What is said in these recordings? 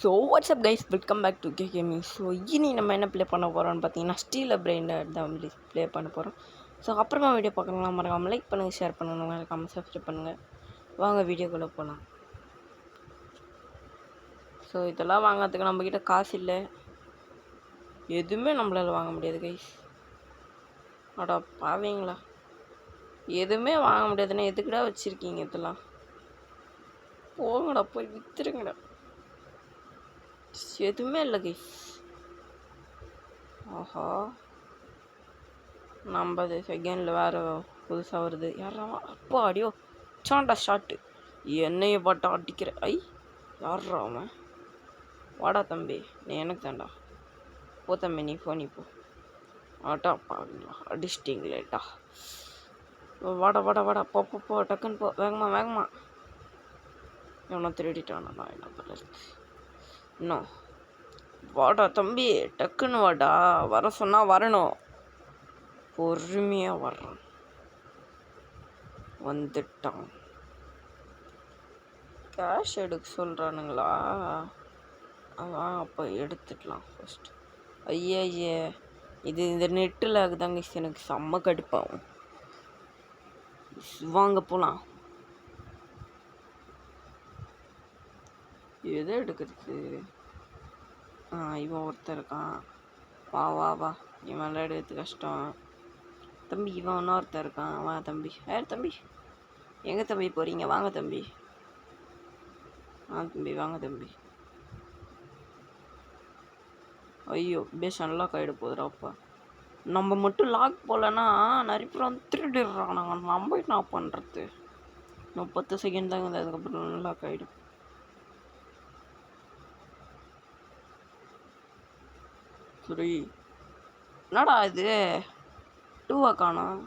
So what's up guys, welcome back to gaming. So இனி நம்ம என்ன ப்ளே பண்ண போகிறோம்னு பார்த்தீங்கன்னா ஸ்டீல் பிரெயினர் தான் ப்ளே பண்ண போகிறோம். ஸோ அப்புறமா வீடியோ பார்க்கலாம், மறக்காமல் லைக் பண்ணுங்கள், ஷேர் பண்ணுங்கள், மறக்காமல் சப்ஸ்கிரைப் பண்ணுங்கள். வாங்க வீடியோக்குள்ளே போகலாம். ஸோ இதெல்லாம் வாங்கிறதுக்கு நம்மக்கிட்ட காசு இல்லை, எதுவுமே நம்மளால் வாங்க முடியாது கைஸ். அடா பாவீங்களா, எதுவுமே வாங்க முடியாதுன்னா எதுக்குடா வச்சுருக்கீங்க? இதெல்லாம் போங்கடா, போய் விற்றுருங்கடா. எதுவுமே இல்லை கைஸ். ஆஹா, 50 செகண்டில் வேறு புதுசாக வருது. யாரா அப்பா அடியோ சாண்டா ஷாட்டு, என்னையை பாட்டா அடிக்கிற. யாரா அவன்? வாடா தம்பி, நீ எனக்கு தாண்டா. போ தம்பி, நீ போ. ஆட்டா பாங்களா, அடிச்சிட்டிங்களேட்டா. வாடா வாடா வாடா, போ டக்குன்னு போ, வேகமா. எவனோ திருடிட்டானா? நான் என்ன பண்ணுறது? இன்னும் வாடா தம்பி, டக்குன்னு வாடா. வர சொன்னால் வரணும், பொறுமையாக வர்றான். வந்துட்டான். கேஷ் எடுக்க சொல்கிறானுங்களா? அவன் அப்போ எடுத்துக்கலாம் ஃபஸ்ட்டு. ஐயே, இந்த நெட்டில் ஆகுதாங்க, எனக்கு செம்ம கடுப்பாகும். வாங்க போகலாம். எதை எடுக்கிறது? இவன் ஒருத்தர் இருக்கான். வா, இவன் எடுக்கிறது கஷ்டம். தம்பி, இவன் இன்னொருத்தர் இருக்கான். வா தம்பி. தம்பி, எங்கே தம்பி போகிறீங்க? வாங்க தம்பி. வாங்க தம்பி. ஐயோ, பேஸ் அன்லாக் ஆகிட போதுடாப்பா. நம்ம மட்டும் லாக் போகலன்னா நிறைய பேர் வந்து திருடிடுறான். நம்ம என்ன பண்ணுறது? 30 செகண்ட் தாங்க, அதுக்கப்புறம் அன்லாக் ஆகிடும். சரி, என்னடா இது 2 காணோம்?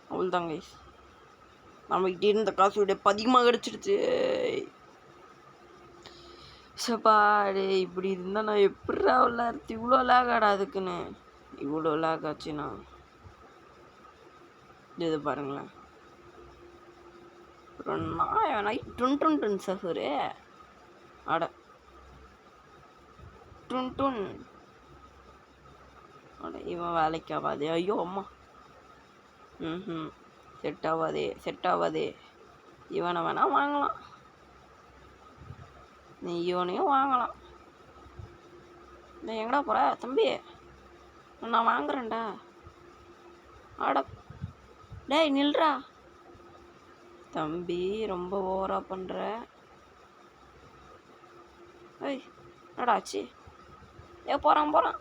அவ்வளோதாங்க, நம்மகிட்ட இருந்த காசு விட அதிகமாக கிடச்சிடுச்சு. சப்பாடு, இப்படி இருந்தால் நான் எப்படா விளாட்றது? இவ்வளோ லேக் ஆடா அதுக்குன்னு? இவ்வளோ லேக் ஆச்சுன்னா இது பாருங்களேன். அப்புறம் நான் டுன் சஃபரு அட டுன் அட, இவன் வேலைக்கு ஆகாதே. ஐயோ அம்மா, செட் ஆகாதே. இவனை வேணா வாங்கலாம், நீ இவனையும் வாங்கலாம். நீ எங்கடா போகிற தம்பி? நான் வாங்குறேன்டா. ஆட டேய், நில்றா தம்பி, ரொம்ப ஓவராக பண்ணுற. என்னடா ஆச்சு? போகிறான்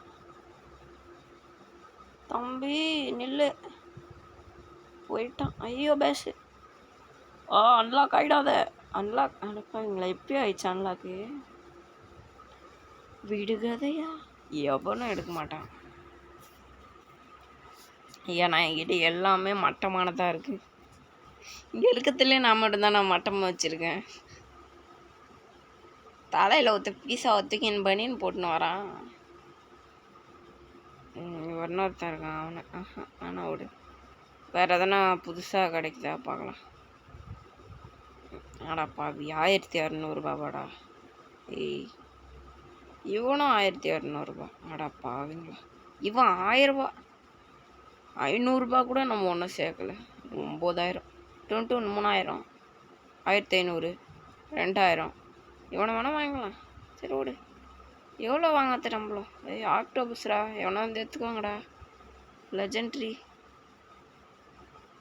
தம்பி, நில்லு. போயிட்டான். ஐயோ பேஸு. அன்லாக் ஆகிடாத. அன்லாக் அனுப்பாங்களா? எப்பயும் ஆயிடுச்சு அன்லாக்கு. விடுகதையா? எவனும் எடுக்க மாட்டான். ஏன்னா என்கிட்ட எல்லாமே மட்டமானதாக இருக்குது. இங்கே இருக்கிறதுலே நான் மட்டும்தான் நான் மட்டமாக வச்சுருக்கேன். தலையில் பீஸா ஒத்துக்கின்னு பனின்னு போட்டுன்னு வரான். இன்னொருத்தன் இருக்கான், அவனை ஆனால் விடு. வேறு எதனா புதுசாக கிடைக்குதா பார்க்கலாம். ஆடாப்பா, 1600 ரூபாடா. இவனும் 1600 ஆடாப்பா அவங்களா. இவன் 1000 ரூபா. 500 கூட நம்ம ஒன்றும் சேர்க்கலை. 9000, 3000, 1500, 2000. இவனை வேணால் வாங்கலாம். சரி விடு. எவ்வளோ வாங்காத நம்மளும்? ஆக்டோபஸ்ரா, எவனா வந்து எடுத்துக்கோங்கடா. லெஜெண்ட்ரி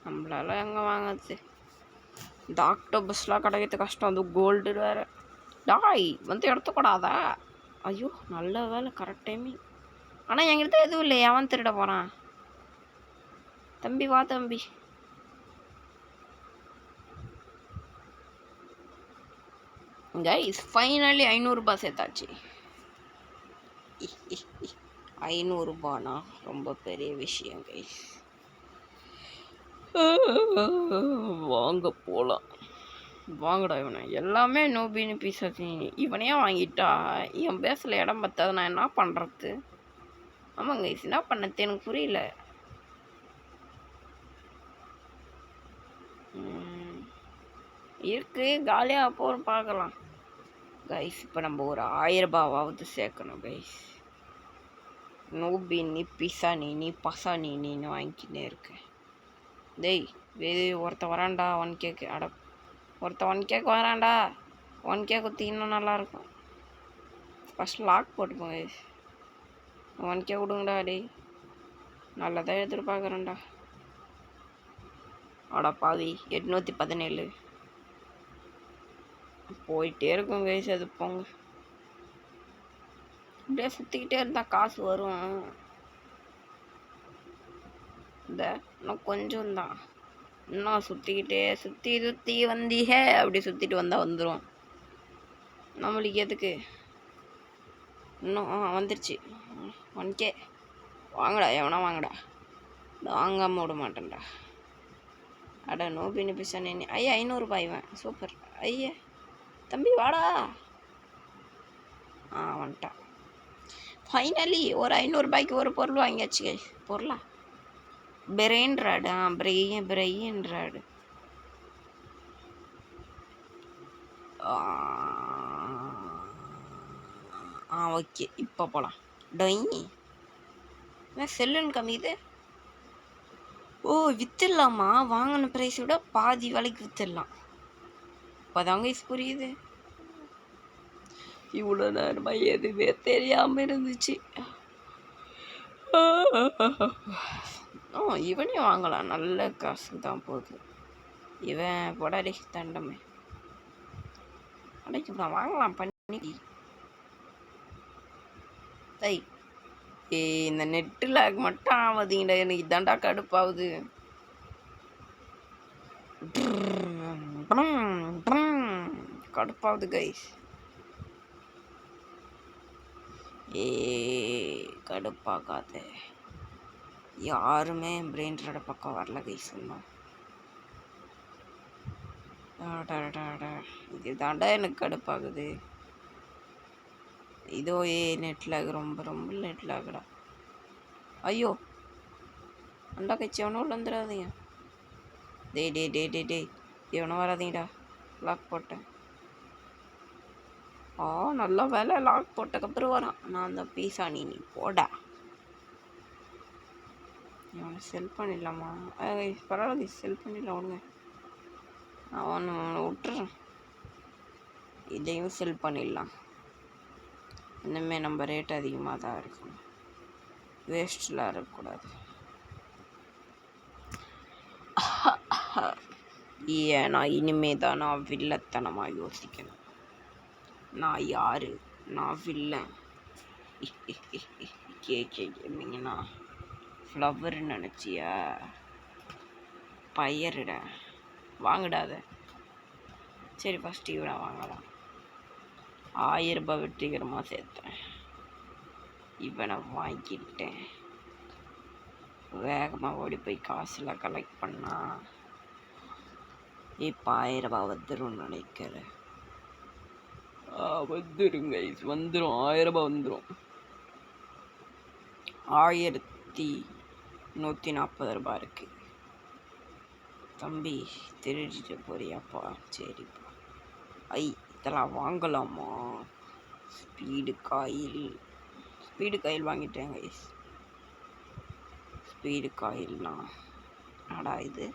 நம்மளால எங்கே வாங்காது? இந்த ஆக்டோபஸ்லாம் கிடைக்கிறது கஷ்டம். அது கோல்டு வேறு. டாய் வந்து எடுத்துக்கூடாதா? ஐயோ, நல்ல வேலை, கரெக்ட் டைமிங். ஆனால் எங்கிட்ட எதுவும் இல்லை, எவன் திருட போகிறான்? தம்பி வா தம்பி. கைஸ், ஃபைனலி 500 சேர்த்தாச்சு. 500 ரொம்ப பெரிய விஷயம் கைஸ். வாங்க போகலாம். வாங்கடா. இவனை எல்லாமே நோபின்னு பீஸாச்சு. இவனையே வாங்கிட்டா என் பேஸில் இடம் பத்தாது. நான் என்ன பண்ணுறது? ஆமாங்க கைஸ், என்ன பண்ணது எனக்கு புரியல. இருக்கு காலியாக போகிற பார்க்கலாம். கைஸ் இப்போ நம்ம ஒரு 1000 ரூபாவாவது சேர்க்கணும் கைஸ். நூபி நீ பிசா நீ பசா நீன்னு வாங்கிக்கினே இருக்கேன். டேய் ஒருத்தன் வரான்டா 1K. அட ஒருத்தன் 1K வரான்டா. 1K குத்தி இன்னும் நல்லாயிருக்கும். ஃபஸ்ட் லாக் போட்டுப்போம் கைஸ். 1K விடுங்கடா டேய், நல்லதாக எதிர்பார்க்குறேன்டா. அடா பாவி 817 போயிட்டே இருக்கும் கைஸ். அது போங்க, அப்படியே சுற்றிக்கிட்டே இருந்தால் காசு வரும். இந்த இன்னும் கொஞ்சம் தான், இன்னும் சுற்றிக்கிட்டே சுற்றி வந்தீங்க அப்படி சுற்றிட்டு வந்தால் வந்துடும். நம்மளுக்கு எதுக்கு இன்னும் வந்துருச்சு 1K. வாங்கடா எவனா வாங்கடா, வாங்காமல் விட மாட்டேன்டா. அட நோபின்னு பிசானே. ஐயா 500 ரூபாய்வன் சூப்பர். ஐயா தம்பி வாடா. வந்துட்டான் ஃபைனலி. ஒரு 500 ரூபாய்க்கு ஒரு பொருள் வாங்கியாச்சு. பொருளா brain rod. Brain rod. Okay இப்போ போகலாம். டொய் செல்லுன்னு கம்மிது. ஓ விற்றுடலாமா? வாங்கின ப்ரைஸை விட பாதி விலைக்கு விற்றுடலாம். இப்போதாங்க புரியுது. இவ்வளோ நேரமாக எதுவுமே தெரியாமல் இருந்துச்சு. இவனையும் வாங்கலாம், நல்ல காசு தான் போகுது. இவன் பொடாடி தண்டமே அடைக்கு வாங்கலாம் பண்ணி. இந்த நெட்டில் மட்டும் ஆகுதுங்கடா, எனக்கு இதாண்டா கடுப்பாகுது. கடுப்பாகுது கைஸ். கடுப்பாகாத. யாருமே பிரெயின் ராட பக்கம் வரல கைஸ். இன்னும் இது தாண்டா எனக்கு கடுப்பாகுது. இதோ நெட்டில் ரொம்ப ரொம்ப நெட்டில் ஆகுடா. ஐயோ அண்டா கட்சி எவனோ வந்துடாதீங்க. டேய் எவனோ வராதீங்கடா. லாக் போட்டேன். நல்லா வேலை. லாக் போட்டக்கப்புறம் வரான். நான் அந்த பீஸா நீ போடா. இவனை செல் பண்ணிடலாமா? பரவாயில்ல செல் பண்ணிடலாம் விடுங்க. அவனை விட்டுறேன். இதையும் செல் பண்ணிடலாம். இனிமேல் நம்ம ரேட் அதிகமாக தான் இருக்கும். வேஸ்ட்லாம் இருக்கக்கூடாது. ஏன்னா இனிமே தான் நான் வில்லத்தனமாக யோசிக்கணும். நான் யாரு? நான் வில்லன். கேமிங்கன்னா ஃப்ளவர்னு நினச்சியா? பயிரிட வாங்கிடாத. சரி ஃபஸ்ட்டு இவனை வாங்கலாம். 1000 ரூபாய் வெற்றிகரமாக சேர்த்தேன். இவனை வாங்கிட்டேன். வேகமாக ஓடி போய் காசுலாம் கலெக்ட் பண்ணா இப்போ 1000 ரூபாய் வந்துடும் நினைக்கிறேன். வந்துடும் கைஸ், வந்துடும். 1000 ரூபாய் வந்துடும். 1140 ரூபாய் இருக்கு. தம்பி திருடிட்டு போறியாப்பா? சரிப்பா. இதெல்லாம் வாங்கலாமா? ஸ்பீடு காயில் வாங்கிட்டேன் கைஸ். ஸ்பீடு காயில்னா அடா இது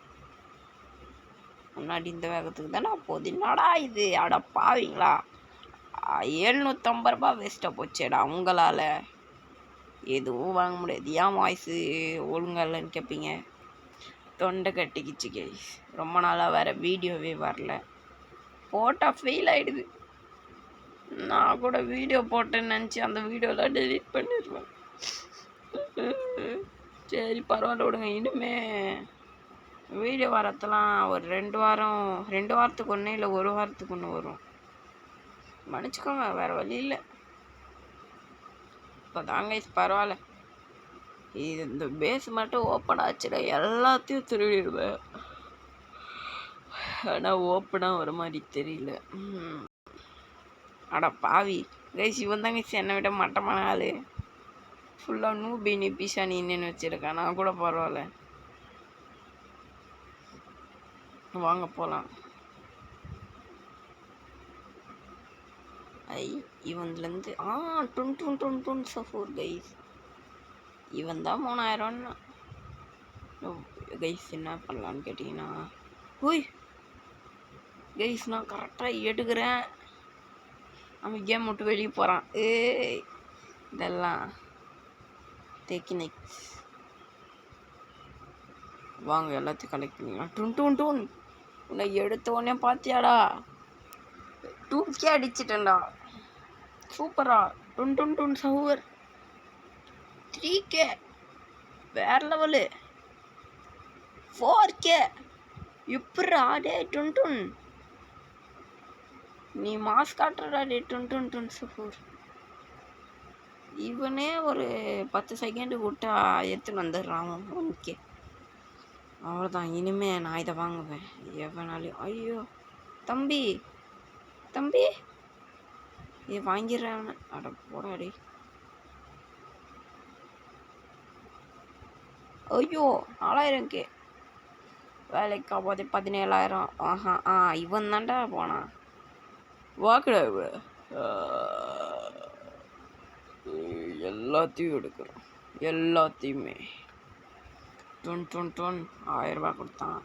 முன்னாடி இந்த வேகத்துக்கு தானே போகுது. என்னடா இது? அட பாவீங்களா, 750 ரூபாய் வேஸ்ட்டாக போச்சேடா உங்களால். எதுவும் வாங்க முடியாது. ஏன் வாய்ஸு ஒழுங்கா இல்லைன்னு கேட்பீங்க. தொண்டை கட்டிக்கிச்சு கைஸ். ரொம்ப நாளாக வேறு வீடியோவே வரல. போட்டால் ஃபெயில் ஆகிடுது. நான் கூட வீடியோ போட்டேன்னு நினச்சி அந்த வீடியோலாம் டெலீட் பண்ணிடுவேன். சரி பரவாயில்ல விடுங்க. இனிமே வீடியோ வரத்தெல்லாம் ஒரு 2 வாரத்துக்கு ஒன்று இல்லை 1 வாரத்துக்கு ஒன்று வரும். மன்னிச்சுக்கோங்க, வேறு வழி இல்லை. இப்போ தாங்க பரவாயில்ல. இது இந்த பேஸ் மட்டும் ஓப்பன் ஆச்சுடா எல்லாத்தையும் திருடிடுவேன். ஆனால் ஓப்பனாக வர மாதிரி தெரியல. அட பாவி கைஸ், இவன் தாங்க என்னை விட மட்டமான ஆள். ஃபுல்லாக நூபி பிசா நீன்னு வச்சுருக்கேன். நான் கூட பரவாயில்ல. வாங்க போகலாம். ஐ இவன்லேருந்து டுன் சஃபூர் கைஸ். இவன் தான் 3000 கைஸ். என்ன பண்ணலான்னு கேட்டிங்கன்னா, ஓய் கைஸ் நான் கரெக்டாக எடுக்கிறேன். அவன் கேம் விட்டு வெளியே போகிறான். இதெல்லாம் டெக்னிக்ஸ். வாங்க எல்லாத்தையும் கலெக்ட் பண்ணிக்கலாம். டூன் உன்னை எடுத்த உடனே பார்த்தியாடா, 2K அடிச்சிட்டேன்டா. சூப்பரா. டுன் சவுர் 3K வேற லெவலு. 4K இப்படா டே டுன் நீ மாஸ் காட்டுறடா டே டுன் சஃபூர். இவனே ஒரு 10 செகண்டு விட்டா எடுத்துன்னு வந்துடுறான் 1K. அவ்வளோதான். இனிமே நான் இதை வாங்குவேன் எவனாலையும். ஐயோ தம்பி வாங்கிடுறேன். அட போடாடி. ஐயோ 4000K வேலைக்கு ஆகாது. 17,000. இவன் தான்டா போனான். வாக்கடா எல்லாத்தையும் எடுக்கிறோம். எல்லாத்தையுமே டுன் 1000 ரூபா கொடுத்தான்.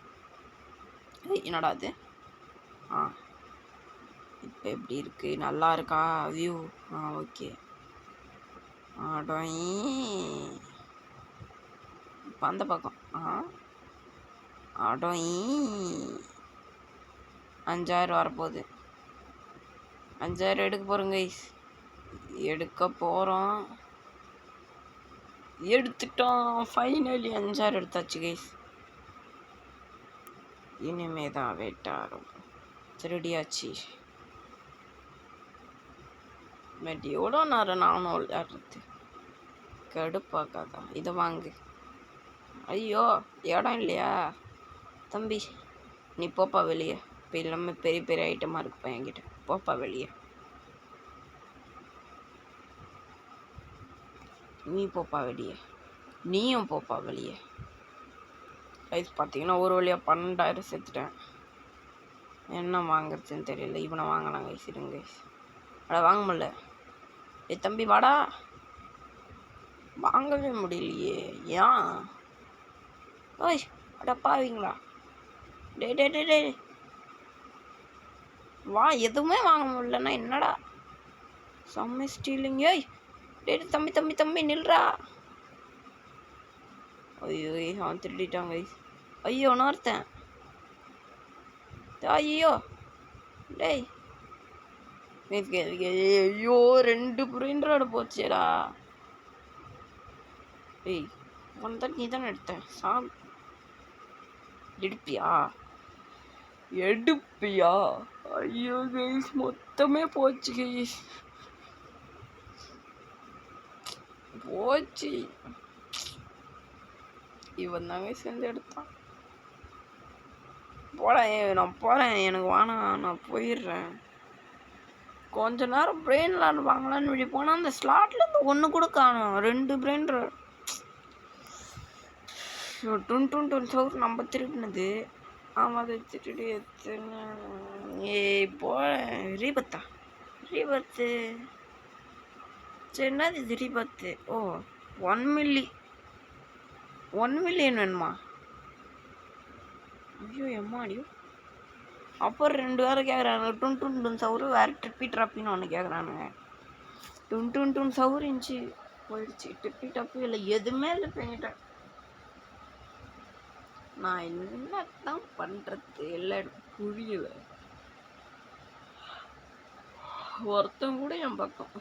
என்னடா அது? இப்போ எப்படி இருக்கு? நல்லா இருக்கா வியூ? ஓகே. இப்போ அந்த பக்கம் 5000 வரப்போகுது. 5000 எடுக்க போகிறோம் கைஸ். எடுக்க போகிறோம். எடுத்துட்டோம். ஃபைனலி 5000 எடுத்தாச்சு கைஸ். இனிமே தான் வெயிட் ஆகும். திருடியாச்சு. பட் எவ்வளோ நேரம் நானும் விளையாடுறது கடுப்பாக்காதான். இதை வாங்கு. ஐயோ இடம் இல்லையா தம்பி? நீ போப்பா வெளியே. இப்போ எல்லாமே பெரிய பெரிய ஐட்டமாக இருக்குப்பா என்கிட்ட. போப்பா வெளியே. நீ போப்பா வெளியே. நீயும் போப்பா வெளியே. கைஸ் பார்த்தீங்கன்னா ஒரு வழியாக 12,000 சேர்த்துட்டேன். என்ன வாங்குறதுன்னு தெரியல. இவனை வாங்கலாம் கைஸ். இருங்க கைஸ். அட வாங்க முடியல. தம்பி வாடா. வாங்கவே முடியலையே. ஏன்? ஓய் அட பாவீங்களா. டே வா. எதுவுமே வாங்க முடியலன்னா என்னடா செம்ம ஸ்டீலிங். ஏய் டே தம்பி நில்றா. ஐயோ அவன் திருடிட்டான் கைஸ். ஐயோ உணர்த்தேன். ஐயோ டேய் ஐயோ 2 பிரிண்டரோட போச்சேடா. ஏய் வந்தா நீ தானே எடுத்தேன். எடுப்பியா? ஐயோ கைஸ் மொத்தமே போச்சு கைஸ். போச்சு. இவன் தாங்க சேர்ந்து எடுத்தான். நான் போகிறேன். எனக்கு வேணாம். நான் போயிடுறேன். கொஞ்ச நேரம் பிரெயின் லாட் வாங்கலான்னு வெளியே போனால் அந்த ஸ்லாட்லேருந்து ஒன்று கூட காணும். 2 பிரெயின்ரு. டுன் சவுர் நம்ம திருடினது. ஆமாம் அதை திருடி எத்தனை. போகிறேன். ரீபத்து சரி. என்னது இது ரீபத்து? 1 மில்லியன் வேணுமா? ஐயோ எம்மாடியோ. அப்புறம் 2 வேறு கேட்குறானுங்க. டுன் சவுரு வேறு டப்பின்னு ஒன்று கேட்குறானுங்க. டுன் சவுரு இருந்துச்சு போயிடுச்சு. டப்பு இல்லை எதுவுமே இல்லை பண்ணிட்டேன். நான் என்ன தான் பண்ணுறது இல்லை புரியல. ஒருத்தன் கூட என் பக்கம்.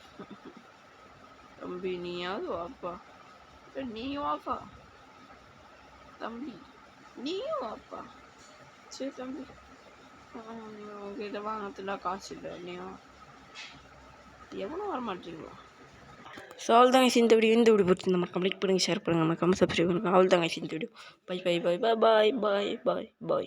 தம்பி நீயாவது வாப்பா. நீ வாப்பா தம்பி. நீயும் வாப்பா. சரி தம்பி உங்ககிட்ட வாங்கத்துல காசு இல்லை. நீயும் எவனும் வர மாட்டீங்களா? ஸோ அவள் தாங்க இந்த வீடியோ பிடிச்சிருந்த மாதிரி கம்ப்ளீட் பண்ணுங்கள், ஷேர் பண்ணுங்கள், மறக்காமல் சப்ஸ்கிரைப் பண்ணுங்கள். அவள் தாங்க இந்த வீடியோ. பை.